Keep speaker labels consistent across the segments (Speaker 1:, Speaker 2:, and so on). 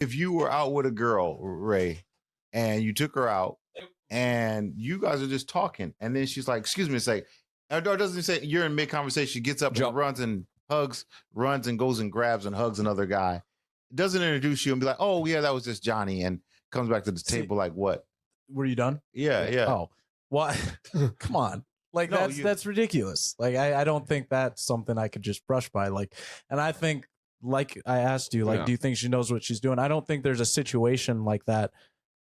Speaker 1: if you were out with a girl, Ray, and you took her out, and you guys are just talking, and then she's like, "Excuse me," it's like, or doesn't say you're in mid conversation. She gets up and runs and hugs, runs and goes and grabs and hugs another guy. Doesn't introduce you and be like, "Oh yeah, that was just Johnny," and comes back to the table like, "What?
Speaker 2: Were you done?"
Speaker 1: Yeah.
Speaker 2: Oh, what? Come on. Like
Speaker 1: No,
Speaker 2: that's ridiculous. Like I don't think that's something I could just brush by. Like, and I think, like I asked you, like, do you think she knows what she's doing? I don't think there's a situation like that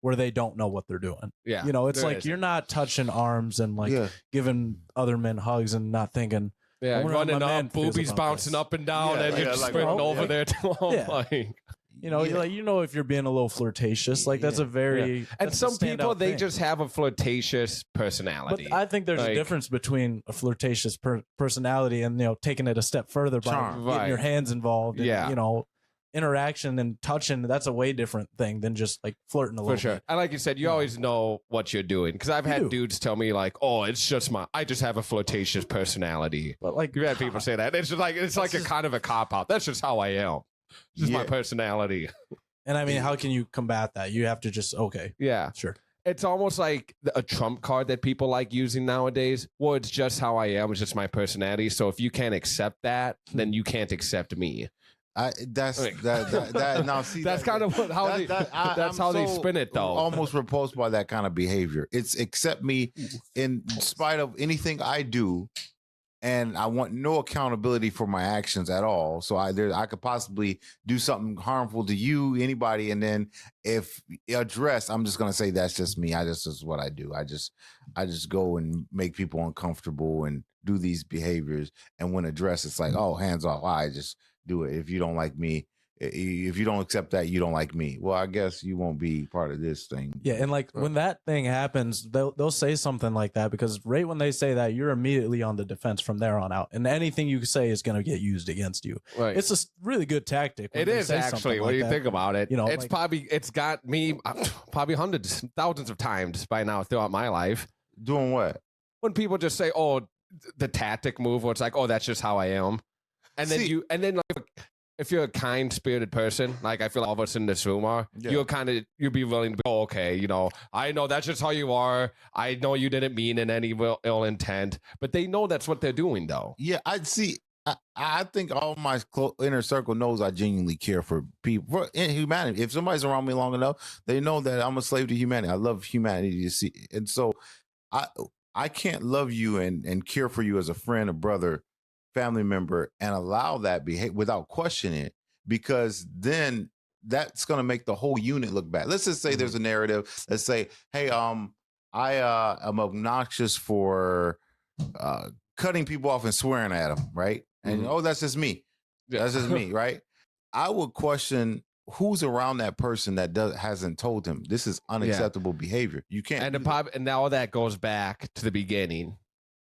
Speaker 2: where they don't know what they're doing.
Speaker 3: Yeah,
Speaker 2: you know, it's like
Speaker 3: isn't.
Speaker 2: you're not touching arms and like giving other men hugs and not thinking.
Speaker 3: Yeah, running up, boobies bouncing
Speaker 2: this.
Speaker 3: up and down, and you're just sprinting over there to them. Like,
Speaker 2: you know, like, you know, if you're being a little flirtatious, like that's a very
Speaker 3: and
Speaker 2: that's
Speaker 3: some people they
Speaker 2: thing.
Speaker 3: just have a flirtatious personality.
Speaker 2: But I think there's
Speaker 3: like,
Speaker 2: a difference between a flirtatious personality and, you know, taking it a step further by getting your hands involved. And, you know, interaction and touching. That's a way different thing than just like flirting a little.
Speaker 3: For sure.
Speaker 2: bit.
Speaker 3: And like you said, you always know what you're doing, because I've had dudes tell me like, "Oh, it's just I just have a flirtatious personality."
Speaker 2: But like,
Speaker 3: you've had people say that. It's just like a kind of a cop out. That's just how I am. It's just my personality.
Speaker 2: And I mean, how can you combat that? You have to just sure.
Speaker 3: It's almost like a trump card that people like using nowadays. Well, it's just how I am. It's just my personality. So if you can't accept that, then you can't accept me.
Speaker 1: That's now see
Speaker 3: that's kind of how they spin it, though.
Speaker 1: Almost repulsed by that kind of behavior. It's accept me in spite of anything I do, and I want no accountability for my actions at all. So I could possibly do something harmful to you, anybody, and then if addressed, I'm just gonna say that's just me. This is what I do. I just go and make people uncomfortable and do these behaviors. And when addressed, it's like, oh, hands off. I just do it. If you don't like me, if you don't accept that, you don't like me. Well, I guess you won't be part of this thing.
Speaker 2: Yeah, and like when that thing happens, they'll say something like that, because right when they say that, you're immediately on the defense from there on out, and anything you say is going to get used against you.
Speaker 3: Right.
Speaker 2: It's a really good tactic.
Speaker 3: It is actually when you think about it.
Speaker 2: You know,
Speaker 3: it's got me probably hundreds, thousands of times by now throughout my life.
Speaker 1: Doing what?
Speaker 3: When people just say, "Oh, the tactic move," where it's like, "Oh, that's just how I am." And then like, if you're a kind-spirited person, like I feel all of us in this room are, you'd be willing to be, "Oh, okay, you know, I know that's just how you are. I know you didn't mean in any ill intent," but they know that's what they're doing, though.
Speaker 1: Yeah, I think all my inner circle knows I genuinely care for people, in humanity. If somebody's around me long enough, they know that I'm a slave to humanity. I love humanity, you see, and so I can't love you and care for you as a friend, a brother, family member, and allow that behavior without questioning it, because then that's going to make the whole unit look bad. Let's just say there's a narrative. Let's say, hey, I am obnoxious for cutting people off and swearing at them, right? And that's just me. That's just me, right? I would question who's around that person that hasn't told him this is unacceptable behavior. You can't.
Speaker 3: And now that goes back to the beginning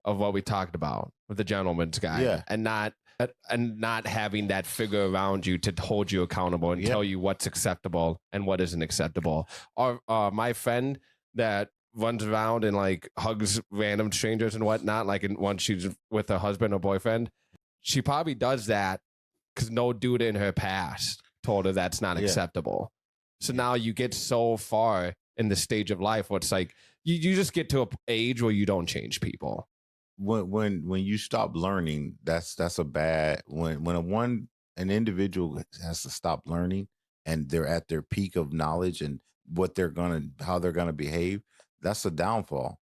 Speaker 3: of what we talked about with the gentleman's guide, and not having that figure around you to hold you accountable and tell you what's acceptable and what isn't acceptable. Or my friend that runs around and like hugs random strangers and whatnot, like once she's with her husband or boyfriend, she probably does that because no dude in her past told her that's not acceptable. So now you get so far in the stage of life where it's like you just get to an age where you don't change people.
Speaker 1: When you stop learning, that's a bad. When an individual has to stop learning and they're at their peak of knowledge and how they're gonna behave, that's a downfall.